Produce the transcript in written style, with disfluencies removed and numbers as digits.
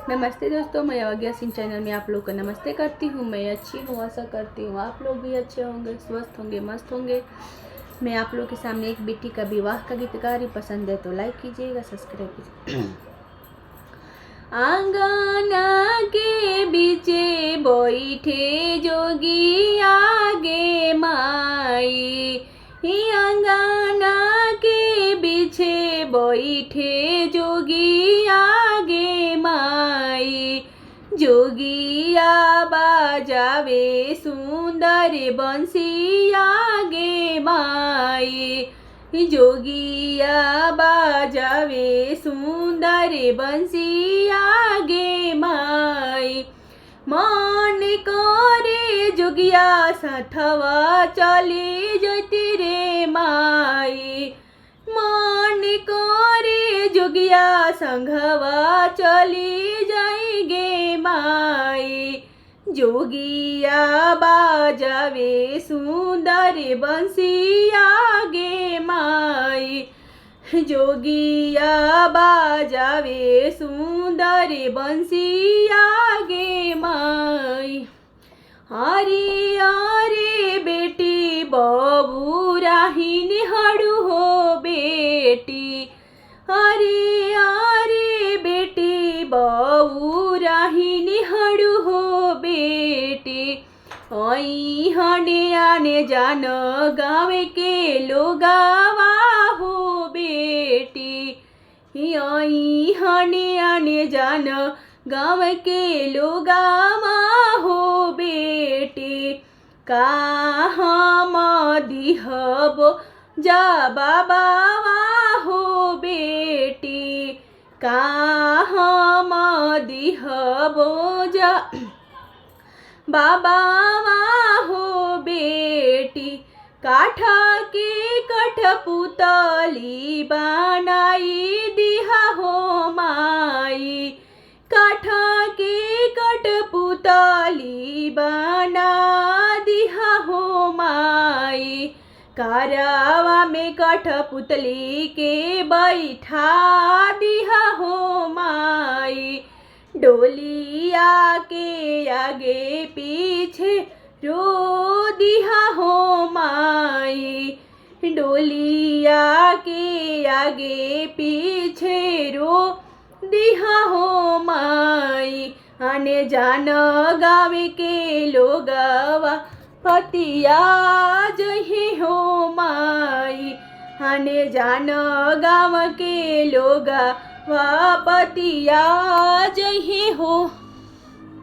नमस्ते दोस्तों, मैं अवज्ञा सिंह चैनल में आप लोग को नमस्ते करती हूँ। मैं अच्छी हूँ, आशा करती हूँ आप लोग भी अच्छे होंगे, स्वस्थ होंगे, मस्त होंगे। मैं आप लोग के सामने एक बेटी का विवाह का गीत गा रही। पसंद है तो लाइक कीजिएगा, सब्सक्राइब कीजिए। आंगना के बीचे बैठे जोगी आगे माई, आंगना के बीचे बैठे जोगी आगे माई। जोगिया बाजावे सुंदर बंसी आगे माई। जोगिया बाजावे सुंदर बंसी आगे माई। मन करे जोगिया साथवा चली जती रे माई। मन करे जोगिया संघवा चली जाएगे माई। जोगिया बाजावे सुंदर बंसी आगे माई। जोगिया बाजावे सुंदर बंसी आगे माई। अरे अरे बेटी बबू राहिन हड़ू हो बेटी। अरे अरे बेटी बबू राहिन हड़ू हो बेटी। आई हने आने जान गाँव के लोगावा हो बेटी। आई हने आने जान गाँव के लोगावा हो बेटी। कहाँ दिहबो जा बाबा हो बेटी। कहाँ दिहबो जा बाबा हो बेटी। काठ के कठपुतली बनाई दिहा हो माई। काठ के कठपुतली बना दिहा हो माई। कारवा में कठपुतली के बैठा दिहा हो माई। डोलिया के आगे पीछे रो दिहा हो माई। डोलिया के आगे पीछे रो दिहा हो माई। आने जान गाँव के लोगवा पतिया जही हो माई। आने जान गाँव के लोगवा पतिया जही हो।